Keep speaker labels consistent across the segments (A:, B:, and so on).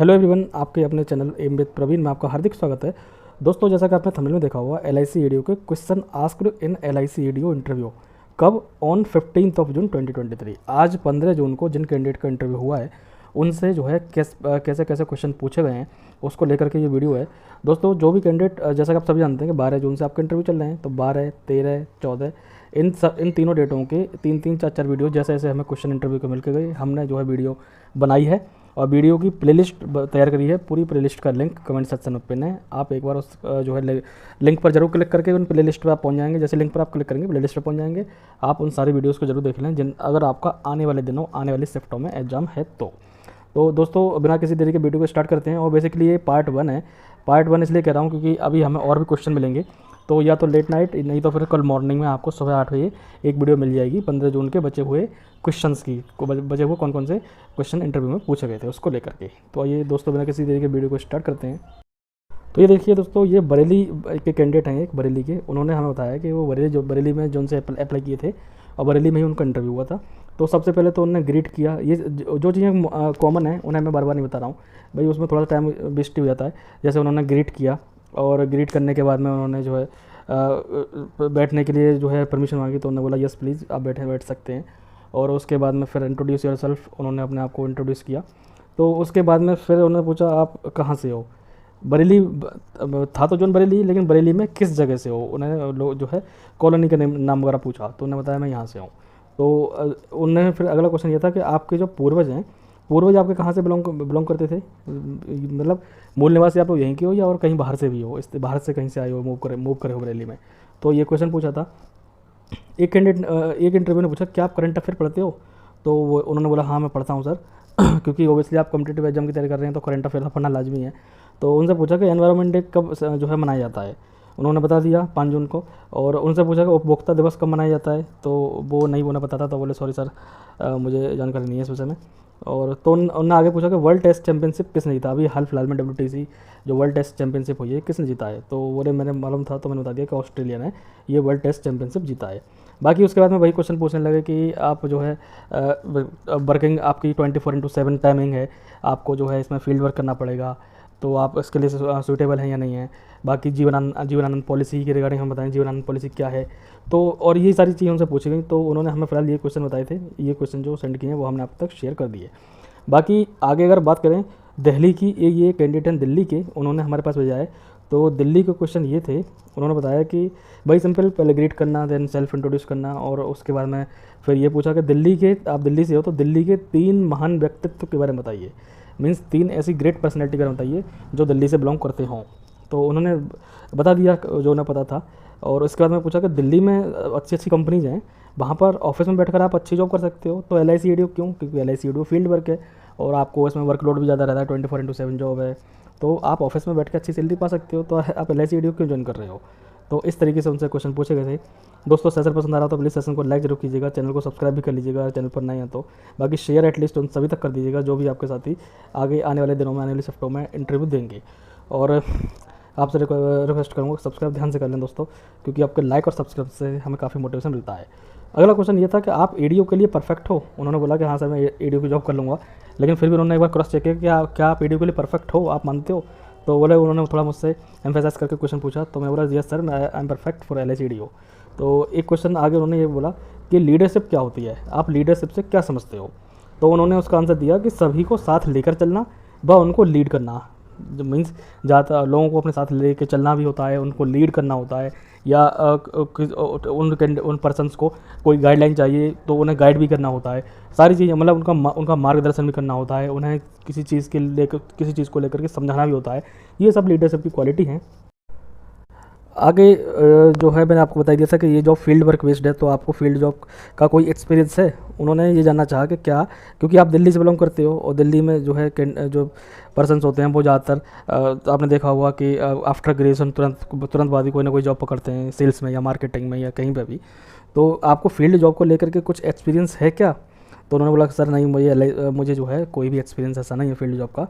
A: Hello everyone, आपके अपने channel am with Praveen में आपका हार्दिक स्वागत है। दोस्तों, जैसा कि आपने थंबनेल में देखा हुआ, LIC EDU के question asked in LIC EDU interview कब ऑन 15 जून 2023। आज 15 जून को जिन कैंडिडेट का इंटरव्यू हुआ है उनसे जो है कैसे कैसे क्वेश्चन पूछे गए हैं उसको लेकर के ये वीडियो है। दोस्तों, जो भी कैंडिडेट, जैसा कि आप सभी जानते हैं कि 12 जून से आपके इंटरव्यू चल रहे हैं, तो 12, 13, 14 इन तीनों डेटों के 3-3, 4-4 वीडियो जैसे जैसे हमें क्वेश्चन इंटरव्यू को मिल के गई, हमने जो है वीडियो बनाई है और वीडियो की प्लेलिस्ट तैयार करी है। पूरी प्लेलिस्ट का लिंक कमेंट सेक्शन में पिन है। आप एक बार उस जो है लिंक पर जरूर क्लिक करके उन प्लेलिस्ट पर आप पहुंच जाएंगे। जैसे लिंक पर आप क्लिक करेंगे प्लेलिस्ट पर पहुंच जाएंगे। आप उन सारी वीडियोस को जरूर देख लें जिन अगर आपका आने वाले दिनों, आने वाली शिफ्टों में एग्जाम है तो दोस्तों, बिना किसी देरी के वीडियो को स्टार्ट करते हैं। और बेसिकली ये पार्ट 1 है। पार्ट 1 इसलिए कह रहा हूँ क्योंकि अभी हमें और भी क्वेश्चन मिलेंगे, तो या तो लेट नाइट, नहीं तो फिर कल मॉर्निंग में आपको सुबह 8 बजे एक वीडियो मिल जाएगी 15 जून के बचे हुए क्वेश्चंस की, बचे हुए कौन कौन से क्वेश्चन इंटरव्यू में पूछे गए थे उसको लेकर के। तो आइए दोस्तों, बिना किसी देरी के वीडियो को स्टार्ट करते हैं। तो ये देखिए दोस्तों, ये बरेली के कैंडिडेट हैं, एक बरेली के। उन्होंने हमें बताया कि वो बरेली में जो उनसे अप्लाई किए थे और बरेली में ही उनका इंटरव्यू हुआ था। तो सबसे पहले तो उन्होंने ग्रीट किया। ये जो चीज़ें कॉमन है उन्हें मैं बार बार नहीं बता रहा हूँ भाई, उसमें थोड़ा सा टाइम वेस्ट हो जाता है। जैसे उन्होंने ग्रीट किया और ग्रीट करने के बाद में उन्होंने जो है बैठने के लिए जो है परमिशन मांगी, तो उन्होंने बोला यस प्लीज़, आप बैठ सकते हैं। और उसके बाद में फिर इंट्रोड्यूस योरसेल्फ, उन्होंने अपने आप को इंट्रोड्यूस किया। तो उसके बाद में फिर उन्होंने पूछा आप कहाँ से हो। बरेली था तो जोन बरेली, लेकिन बरेली में किस जगह से हो। उन्होंने लोग जो है कॉलोनी का नाम वगैरह पूछा, तो उन्होंने बताया मैं यहाँ से हूँ। तो उन्होंने फिर अगला क्वेश्चन ये था कि आपके जो पूर्वज हैं, पूर्वज आपके कहाँ से बिलोंग करते थे, मतलब मूल निवासी आप लोग यहीं के हो या और कहीं बाहर से भी हो, इस बाहर से कहीं से आए हो, मूव करे हो बरेली में। तो ये क्वेश्चन पूछा था। एक इंटरव्यू ने पूछा क्या आप करंट अफेयर पढ़ते हो। तो वो उन्होंने बोला हाँ मैं पढ़ता हूँ सर क्योंकि ओबियसली आप कॉम्पिटेटिव एग्जाम की तैयारी कर रहे हैं तो करंट अफेयर पढ़ना लाजमी है। तो उनसे पूछा कि एनवायरनमेंट डे कब जो है मनाया जाता है। उन्होंने बता दिया 5 जून को। और उनसे पूछा कि उपभोक्ता दिवस कब मनाया जाता है, तो वो नहीं उन्हें पता था। तो बोले सॉरी सर, मुझे जानकारी नहीं है इस विषय में। और तो उन्होंने आगे पूछा कि वर्ल्ड टेस्ट चैंपियनशिप किसने जीता। अभी हाल फिलहाल में WTC जो वर्ल्ड टेस्ट चैंपियनशिप हुई है किसने जीता है। तो बोले मैंने मालूम था, तो मैंने बता दिया कि ऑस्ट्रेलिया ने ये वर्ल्ड टेस्ट चैंपियनशिप जीता है। बाकी उसके बाद में वही क्वेश्चन पूछने लगे कि आप जो है वर्किंग आपकी 24/7 टाइमिंग है, आपको जो है इसमें फील्ड वर्क करना पड़ेगा, तो आप इसके लिए सूटेबल हैं या नहीं है। बाकी जीवनानंद पॉलिसी के रिगार्डिंग हम बताएं जीवनानंद पॉलिसी क्या है। तो और ये सारी चीज़ें उनसे पूछी गई। तो उन्होंने हमें फ़िलहाल ये क्वेश्चन बताए थे। ये क्वेश्चन जो सेंड किए हैं वो हमने आप तक शेयर कर दिए। बाकी आगे अगर बात करें दिल्ली की, ये कैंडिडेट हैं दिल्ली के, उन्होंने हमारे पास भेजा है। तो दिल्ली के क्वेश्चन ये थे, उन्होंने बताया कि भाई सिंपल, पहले ग्रीट करना, देन सेल्फ इंट्रोड्यूस करना, और उसके बाद में फिर ये पूछा कि आप दिल्ली से हो तो दिल्ली के 3 महान व्यक्तित्व के बारे में बताइए। मीन्स 3 ऐसी ग्रेट पर्सनैलिटी के बारे में बताइए जो दिल्ली से बिलोंग करते हों। तो उन्होंने बता दिया जो उन्हें पता था। और उसके बाद मैं पूछा कि दिल्ली में अच्छी अच्छी कंपनीज हैं, वहाँ पर ऑफिस में बैठकर आप अच्छी जॉब कर सकते हो। तो LIC EDU क्यों, क्योंकि LIC EDU फील्ड वर्क है और आपको इसमें वर्कलोड भी ज़्यादा रहता है, 24/7 जॉब है, तो आप ऑफिस में बैठ के अच्छी सैलरी पा सकते हो। तो आप LIC EDU क्यों ज्वाइन कर रहे हो। तो इस तरीके से उनसे क्वेश्चन पूछे गए थे। दोस्तों, सेशन पसंद आ रहा हो तो प्लीज़ सेशन को लाइक जरूर कीजिएगा, चैनल को सब्सक्राइब भी कर लीजिएगा चैनल पर नए हैं तो। बाकी शेयर एटलीस्ट उन सभी तक कर दीजिएगा जो भी आपके साथी आगे आने वाले दिनों में, आने वाली शिफ्टों में इंटरव्यू देंगे। और आपसे रिक्वेस्ट करूँगा सब्सक्राइब ध्यान से कर लें दोस्तों, क्योंकि आपके लाइक और सब्सक्राइब से हमें काफ़ी मोटिवेशन मिलता है। अगला क्वेश्चन ये था कि आप EDU के लिए परफेक्ट हो। उन्होंने बोला कि हाँ सर मैं EDU की जॉब कर लूँगा, लेकिन फिर भी उन्होंने एक बार क्रॉस चेक किया कि क्या आप EDU के लिए परफेक्ट हो, आप मानते हो। तो बोले, उन्होंने थोड़ा मुझसे एम्फेसाइज करके क्वेश्चन पूछा, तो मैं बोला यस सर, मैं I am perfect for LIC EDU। तो एक क्वेश्चन आगे उन्होंने ये बोला कि लीडरशिप क्या होती है, आप लीडरशिप से क्या समझते हो। तो उन्होंने उसका आंसर दिया कि सभी को साथ लेकर चलना व उनको लीड करना। मीन्स ज़्यादा लोगों को अपने साथ लेकर चलना भी होता है, उनको लीड करना होता है, या उन पर्सन्स को कोई गाइडलाइन चाहिए तो उन्हें गाइड भी करना होता है। सारी चीज़ें, मतलब उनका मार्गदर्शन भी करना होता है, उन्हें किसी चीज़ को लेकर के समझाना भी होता है। ये सब लीडरशिप की क्वालिटी हैं। आगे जो है मैंने आपको बताई दिया था कि ये जॉब फील्ड वर्क बेस्ड है, तो आपको फील्ड जॉब का कोई एक्सपीरियंस है। उन्होंने ये जानना चाहा कि क्या, क्योंकि आप दिल्ली से बिलोंग करते हो और दिल्ली में जो है जो पर्सन्स होते हैं वो ज़्यादातर आपने देखा होगा कि आफ्टर ग्रेजुएशन तुरंत बाद ही कोई ना कोई जॉब पकड़ते हैं, सेल्स में या मार्केटिंग में या कहीं पर भी। तो आपको फील्ड जॉब को लेकर के कुछ एक्सपीरियंस है क्या। तो उन्होंने बोला सर नहीं, मुझे जो है कोई भी एक्सपीरियंस ऐसा नहीं है फील्ड जॉब का।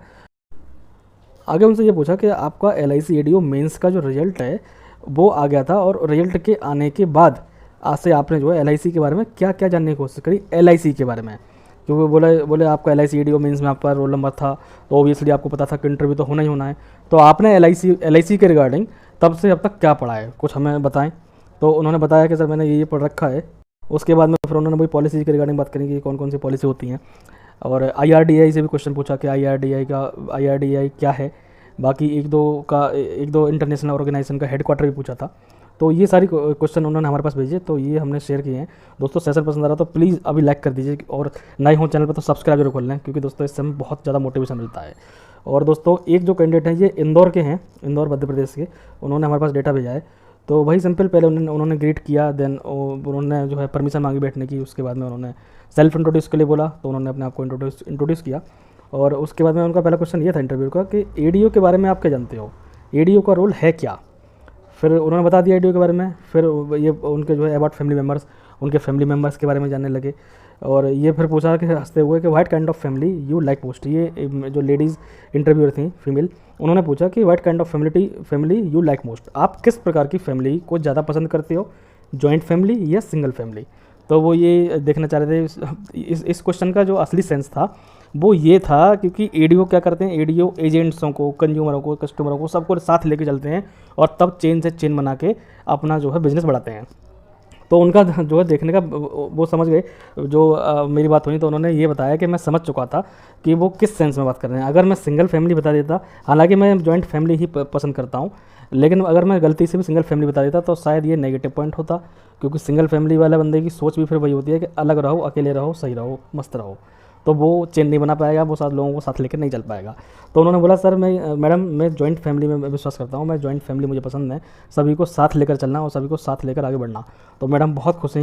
A: आगे उनसे ये पूछा कि आपका LIC EDU मेंस का जो रिजल्ट है वो आ गया था, और रिजल्ट के आने के बाद आज से आपने जो है LIC के बारे में क्या क्या जानने की कोशिश करी, LIC के बारे में। क्योंकि बोले बोले आपका LIC EDO मीन्स में आपका रोल नंबर था, तो ऑब्वियसली आपको पता था कि इंटरव्यू तो होना ही होना है। तो आपने LIC के रिगार्डिंग तब से अब तक क्या पढ़ा है, कुछ हमें बताएं। तो उन्होंने बताया कि सर मैंने ये पढ़ रखा है। उसके बाद में फिर उन्होंने वही पॉलिसी के रिगार्डिंग बात करी कि कौन कौन सी पॉलिसी होती हैं, और IRDAI से भी क्वेश्चन पूछा कि IRDAI क्या है। बाकी एक दो इंटरनेशनल ऑर्गेनाइजेशन का हेडक्वार्टर भी पूछा था। तो ये सारी क्वेश्चन उन्होंने हमारे पास भेजे, तो ये हमने शेयर किए हैं। दोस्तों सेशन पसंद आ रहा तो प्लीज़ अभी लाइक कर दीजिए, और नए हो चैनल पर तो सब्सक्राइब जरूर कर लें, क्योंकि दोस्तों इससे हमें बहुत ज़्यादा मोटिवेशन मिलता है। और दोस्तों एक जो कैंडिडेट हैं ये इंदौर के हैं, इंदौर मध्य प्रदेश के, उन्होंने हमारे पास डेटा भेजा है। तो वही सिंपल, पहले उन्होंने ग्रीट किया, देन उन्होंने जो है परमिशन मांगी बैठने की। उसके बाद में उन्होंने सेल्फ इंट्रोड्यूस के लिए बोला, तो उन्होंने अपने आप को इंट्रोड्यूस किया। और उसके बाद में उनका पहला क्वेश्चन ये था इंटरव्यू का कि ADO के बारे में आप क्या जानते हो, ADO का रोल है क्या। फिर उन्होंने बता दिया ADO के बारे में। फिर ये उनके जो है अबाउट फैमिली मेम्बर्स, उनके फैमिली मेम्बर्स के बारे में जानने लगे। और ये फिर पूछा कि हंसते हुए कि what kind of family you like most. ये जो लेडीज़ इंटरव्यूअर थी फीमेल, उन्होंने पूछा कि what kind of family you like most, आप किस प्रकार की फैमिली को ज़्यादा पसंद करते हो, जॉइंट फैमिली या सिंगल फैमिली। तो वो ये देखना चाह रहे थे। इस क्वेश्चन का जो असली सेंस था वो ये था, क्योंकि ADO क्या करते हैं, ADO एजेंट्सों को, कंज्यूमरों को, कस्टमरों को, सबको साथ लेके चलते हैं, और तब चेन से चेन बना के अपना जो है बिजनेस बढ़ाते हैं। तो उनका जो है देखने का वो समझ गए। जो मेरी बात हुई तो उन्होंने ये बताया कि मैं समझ चुका था कि वो किस सेंस में बात कर रहे हैं। अगर मैं सिंगल फैमिली बता देता, हालांकि मैं जॉइंट फैमिली ही पसंद करता हूँ, लेकिन अगर मैं गलती से भी सिंगल फैमिली बता देता तो शायद ये नेगेटिव पॉइंट होता, क्योंकि सिंगल फैमिली वाले बंदे की सोच भी फिर वही होती है कि अलग रहो, अकेले रहो, सही रहो, मस्त रहो। तो वो चेन नहीं बना पाएगा, वो साथ लोगों को साथ लेकर नहीं चल पाएगा। तो उन्होंने बोला सर मैडम मैं जॉइंट फैमिली में विश्वास करता हूँ, मैं जॉइंट फैमिली मुझे पसंद है, सभी को साथ लेकर चलना और सभी को साथ लेकर आगे बढ़ना। तो मैडम बहुत खुश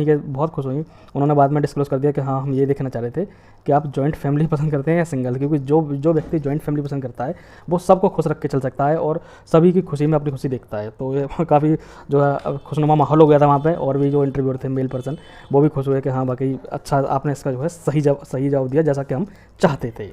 A: हुई। उन्होंने बाद में डिस्क्लोज कर दिया कि हाँ हम ये देखना चाह रहे थे कि आप जॉइंट फैमिली पसंद करते हैं या सिंगल, क्योंकि जो व्यक्ति जॉइंट फैमिली पसंद करता है वो सबको खुश रख के चल सकता है और सभी की खुशी में अपनी खुशी देखता है। तो ये काफ़ी जो है खुशनुमा माहौल हो गया था वहाँ पे, और भी जो इंटरव्यूअर थे मेल पर्सन वो भी खुश हुए कि हाँ बाकी अच्छा आपने इसका जो है सही जवाब दिया जैसा कि हम चाहते थे।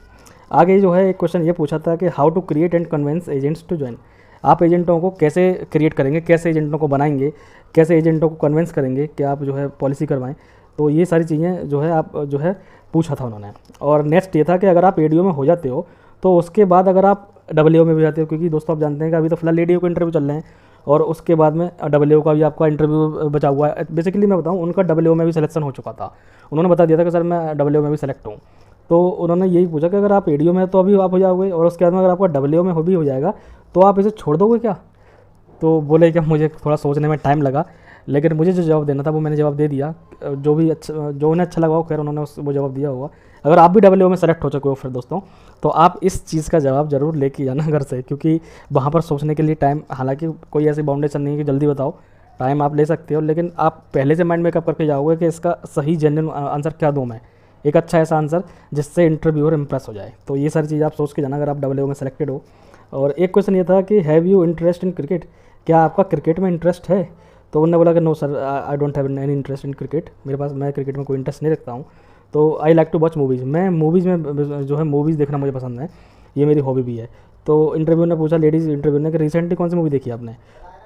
A: आगे जो है एक क्वेश्चन ये पूछा था कि how to create and convince agents to join. आप एजेंटों को कैसे क्रिएट करेंगे, कैसे एजेंटों को बनाएंगे, कैसे एजेंटों को कन्विंस करेंगे कि आप जो है पॉलिसी करवाएं। तो ये सारी चीज़ें जो है आप जो है पूछा था उन्होंने। और नेक्स्ट ये था कि अगर आप ADO में हो जाते हो तो उसके बाद अगर आप AAO में भी जाते हो, क्योंकि दोस्तों आप जानते हैं कि अभी तो फिलहाल ADO के इंटरव्यू चल रहे हैं, और उसके बाद में AAO का भी आपका इंटरव्यू बचा हुआ है। बेसिकली मैं बताऊँ, उनका AAO में भी सिलेक्शन हो चुका था। उन्होंने बता दिया था कि सर मैं AAO में भी सेलेक्ट हूँ। तो उन्होंने यही पूछा कि अगर आप ADO में तो अभी आप हो जाओगे, और उसके बाद में अगर आपका AAO में हो जाएगा तो आप इसे छोड़ दोगे क्या। तो बोले कि मुझे थोड़ा सोचने में टाइम लगा, लेकिन मुझे जो जवाब देना था वो मैंने जवाब दे दिया। जो उन्हें अच्छा लगा हो, खैर उन्होंने वो जवाब दिया होगा। अगर आप भी AAO में सेलेक्ट हो चुके हो फिर दोस्तों, तो आप इस चीज़ का जवाब ज़रूर लेके जाना घर से, क्योंकि वहाँ पर सोचने के लिए टाइम, हालांकि कोई ऐसी बाउंडेशन नहीं है कि जल्दी बताओ, टाइम आप ले सकते हो, लेकिन आप पहले से माइंड मेकअप करके जाओगे कि इसका सही जेन्युइन आंसर क्या दूँ मैं, एक अच्छा ऐसा आंसर जिससे इंटरव्यूअर इंप्रेस हो जाए। तो ये सारी चीज़ आप सोच के जाना अगर आप AAO में सेलेक्टेड हो। और एक क्वेश्चन ये था कि have you interest in cricket, क्या आपका क्रिकेट में इंटरेस्ट है। तो उन्होंने बोला कि no sir I don't have any interest in cricket, मैं क्रिकेट में कोई इंटरेस्ट नहीं रखता हूँ। तो I like to watch movies, मैं मूवीज़ में जो है मूवीज़ देखना मुझे पसंद है, ये मेरी हॉबी भी है। तो इंटरव्यू ने पूछा, लेडीज़ इंटरव्यू ने, कि रिसेंटली कौन सी मूवी देखी आपने।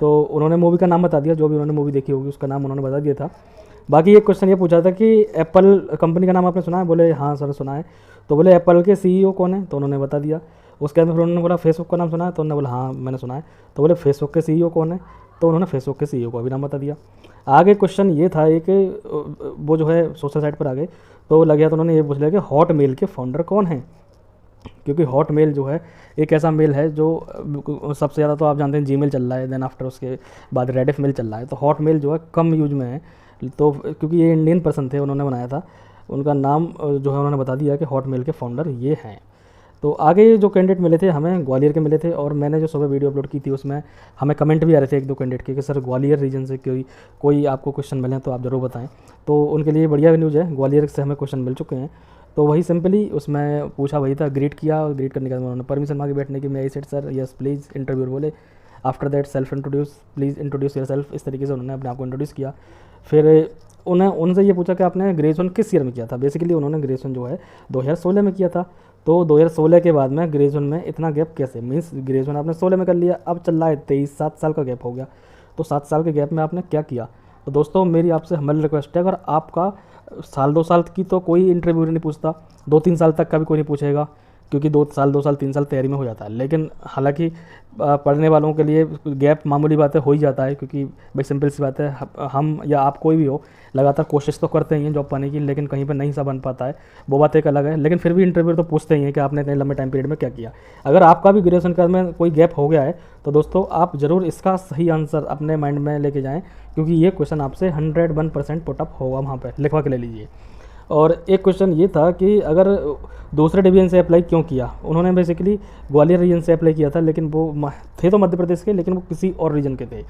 A: तो उन्होंने मूवी का नाम बता दिया, जो भी उन्होंने मूवी देखी होगी उसका नाम उन्होंने बता दिया था। बाकी एक क्वेश्चन ये पूछा था कि एप्पल कंपनी का नाम आपने सुना है। बोले हाँ सर सुना है। तो बोले एप्पल के CEO कौन है, तो उन्होंने बता दिया। उसके बाद फिर उन्होंने बोला फेसबुक का नाम सुना है, तो उन्होंने बोला हाँ मैंने सुना है। तो बोले फेसबुक के CEO कौन है, तो उन्होंने फेसबुक के CEO को भी नाम बता दिया। आगे क्वेश्चन ये था एक, वो जो है सोशल साइट पर आ गए, तो लग गया, तो उन्होंने ये पूछ लिया कि हॉटमेल के फाउंडर कौन हैं। क्योंकि हॉटमेल जो है एक ऐसा मेल है जो सबसे ज़्यादा, तो आप जानते हैं जीमेल चल रहा है, देन आफ्टर उसके बाद रेडिफ मेल चल रहा है। तो हॉटमेल जो है कम यूज में है, तो क्योंकि ये इंडियन पर्सन थे, उन्होंने बनाया था, उनका नाम जो है उन्होंने बता दिया कि हॉटमेल के फाउंडर ये हैं। तो आगे जो कैंडिडेट मिले थे हमें ग्वालियर के मिले थे, और मैंने जो सुबह वीडियो अपलोड की थी उसमें हमें कमेंट भी आ रहे थे एक दो कैंडिडेट के कि सर ग्वालियर रीजन से कोई आपको क्वेश्चन मिले तो आप ज़रूर बताएं। तो उनके लिए बढ़िया न्यूज़ है, ग्वालियर से हमें क्वेश्चन मिल चुके हैं। तो वही सिंपली उसमें पूछा वही था, ग्रीट किया, और ग्रीट करने के बाद उन्होंने परमिशन मांगी बैठने की। मैं I said sir yes please, interviewer बोले after that self introduce, please introduce yourself. इस तरीके से उन्होंने अपने आप को इंट्रोड्यूस किया। फिर उनसे ये पूछा कि आपने ग्रेजुएशन किस ईयर में किया था। बेसिकली उन्होंने ग्रेजुएशन जो है 2016 में किया था। तो 2016 के बाद में ग्रेजुएशन में इतना गैप कैसे, मीन्स ग्रेजुएशन आपने 16 में कर लिया, अब चल रहा है 23, 7 साल का गैप हो गया। तो 7 साल के गैप में आपने क्या किया। तो दोस्तों मेरी आपसे हम्बल रिक्वेस्ट है, अगर आपका साल 2 साल की तो कोई इंटरव्यू नहीं पूछता, 2-3 साल तक का भी कोई नहीं पूछेगा, क्योंकि 2 साल 3 साल तैयारी में हो जाता है। लेकिन हालांकि पढ़ने वालों के लिए गैप मामूली बात है, हो ही जाता है, क्योंकि भाई सिंपल सी बात है, हम या आप कोई भी हो लगातार कोशिश तो करते ही हैं जॉब पाने की, लेकिन कहीं पर नहीं सा बन पाता है, वो बात एक अलग है। लेकिन फिर भी इंटरव्यू तो पूछते ही हैं कि आपने इतने लंबे टाइम पीरियड में क्या किया। अगर आपका भी ग्रेजुएशन का में कोई गैप हो गया है तो दोस्तों आप ज़रूर इसका सही आंसर अपने माइंड में लेके जाएँ, क्योंकि ये क्वेश्चन आपसे 101% पुटअप होगा, वहाँ पर लिखवा के ले लीजिए। और एक क्वेश्चन ये था कि अगर दूसरे डिवीजन से अप्लाई क्यों किया। उन्होंने बेसिकली ग्वालियर रीजन से अप्लाई किया था, लेकिन वो थे तो मध्य प्रदेश के, लेकिन वो किसी और रीजन के थे।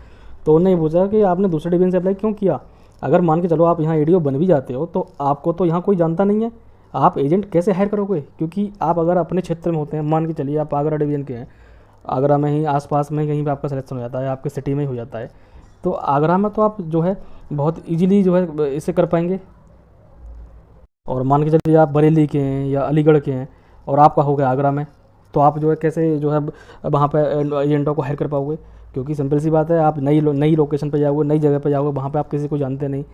A: तो उन्होंने ये पूछा कि आपने दूसरे डिवीजन से अप्लाई क्यों किया। अगर मान के चलो आप यहाँ एडीओ बन भी जाते हो तो आपको तो यहाँ कोई जानता नहीं है, आप एजेंट कैसे हायर करोगे। क्योंकि आप अगर अपने क्षेत्र में होते हैं, मान के चलिए आप आगरा डिवीजन के हैं, आगरा में ही आसपास में कहीं पर आपका सिलेक्शन हो जाता है, आपके सिटी में ही हो जाता है, तो आगरा में तो आप जो है बहुत ईजिली जो है इसे कर पाएंगे। और मान के चलिए आप बरेली के हैं या अलीगढ़ के हैं और आपका हो गया आगरा में, तो आप जो है कैसे जो है वहाँ पे एजेंटों को हायर कर पाओगे। क्योंकि सिंपल सी बात है, आप नई लोकेशन पे जाओगे, नई जगह पे जाओगे, वहाँ पे आप किसी को जानते नहीं।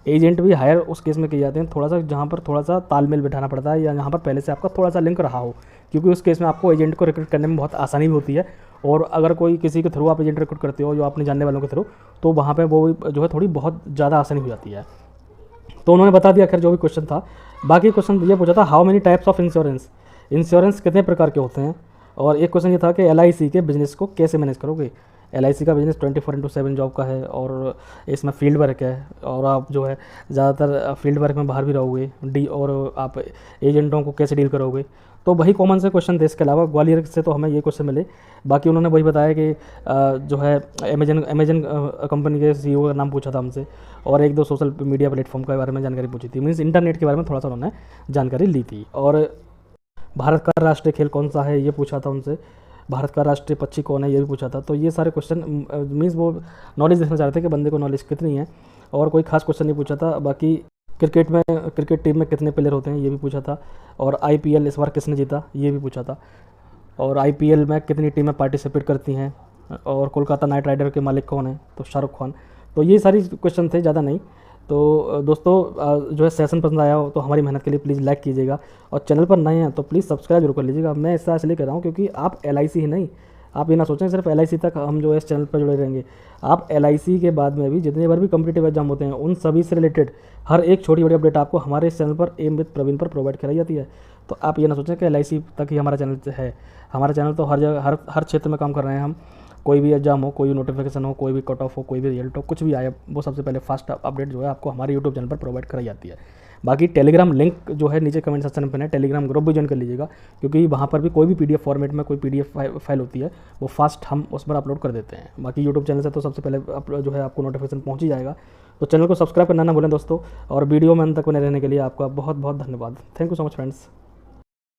A: एजेंट भी हायर उस केस में किए जाते हैं थोड़ा सा जहाँ पर थोड़ा सा तालमेल बिठाना पड़ता है, या जहाँ पर पहले से आपका थोड़ा सा लिंक रहा हो, क्योंकि उस केस में आपको एजेंट को रिक्रूट करने में बहुत आसानी भी होती है। और अगर कोई किसी के थ्रू आप एजेंट रिक्रूट करते हो जो आपने जानने वालों के थ्रू, तो वहाँ पर वो जो है थोड़ी बहुत ज़्यादा आसानी हो जाती है। तो उन्होंने बता दिया खैर जो भी क्वेश्चन था। बाकी क्वेश्चन ये पूछा था how many types of insurance, insurance कितने प्रकार के होते हैं। और एक क्वेश्चन ये था कि एलआईसी के बिजनेस को कैसे मैनेज करोगे। एलआईसी का बिजनेस 24/7 जॉब का है, और इसमें फील्ड वर्क है, और आप जो है ज़्यादातर फील्ड वर्क में बाहर भी रहोगे और आप एजेंटों को कैसे डील करोगे। तो वही कॉमन से क्वेश्चन थे, इसके अलावा ग्वालियर से तो हमें ये क्वेश्चन मिले। बाकी उन्होंने वही बताया कि जो है अमेजन कंपनी के सीईओ का नाम पूछा था हमसे, और 1-2 सोशल मीडिया प्लेटफॉर्म के बारे में जानकारी पूछी थी, मीन्स इंटरनेट के बारे में थोड़ा सा उन्होंने जानकारी ली थी। और भारत का राष्ट्रीय खेल कौन सा है ये पूछा था उनसे, भारत का राष्ट्रीय पक्षी कौन है ये भी पूछा था। तो ये सारे क्वेश्चन मीन्स वो नॉलेज देखना चाह रहे थे कि बंदे को नॉलेज कितनी है, और कोई खास क्वेश्चन नहीं पूछा था। बाकी क्रिकेट टीम में कितने प्लेयर होते हैं ये भी पूछा था, और आईपीएल इस बार किसने जीता ये भी पूछा था, और आईपीएल में कितनी टीमें पार्टिसिपेट करती हैं, और कोलकाता नाइट राइडर के मालिक कौन है, तो शाहरुख खान। तो ये सारी क्वेश्चन थे, ज़्यादा नहीं। तो दोस्तों जो है सेशन पसंद आया हो तो हमारी मेहनत के लिए प्लीज़ लाइक कीजिएगा, और चैनल पर नए हैं तो प्लीज़ सब्सक्राइब जरूर कर लीजिएगा। मैं ऐसा इसलिए कर रहा हूँ क्योंकि आप एलआईसी ही नहीं, आप ये ना सोचें सिर्फ एलआईसी तक हम जो है इस चैनल पर जुड़े रहेंगे। आप एलआईसी के बाद में भी जितने बार भी कॉम्पिटिटिव एग्जाम होते हैं उन सभी से रिलेटेड हर एक छोटी बड़ी अपडेट आपको हमारे इस चैनल पर एम विद प्रवीण पर प्रोवाइड कराई जाती है। तो आप ये ना सोचें कि एलआईसी तक ही हमारा चैनल है। हमारा चैनल तो हर जगह हर क्षेत्र में काम कर रहे हैं हम। कोई भी एग्जाम हो, कोई भी नोटिफिकेशन हो, कोई भी कट ऑफ हो, कोई भी रिजल्ट हो, कुछ भी आए, वो सबसे पहले फास्ट अपडेट जो है आपको हमारे यूट्यूब चैनल पर प्रोवाइड कराई जाती है। बाकी टेलीग्राम लिंक जो है नीचे कमेंट सेक्शन में है, टेलीग्राम ग्रुप भी ज्वाइन कर लीजिएगा, क्योंकि वहाँ पर भी कोई भी पीडीएफ फॉर्मेट में कोई पीडीएफ फाइल होती है वो फास्ट हम उस पर अपलोड कर देते हैं। बाकी यूट्यूब चैनल से तो सबसे पहले जो है आपको नोटिफिकेशन पहुँच ही जाएगा। तो चैनल को सब्सक्राइब करना ना भूलें दोस्तों, और वीडियो में अंत तक बने रहने के लिए आपका बहुत बहुत धन्यवाद। Thank you so much friends.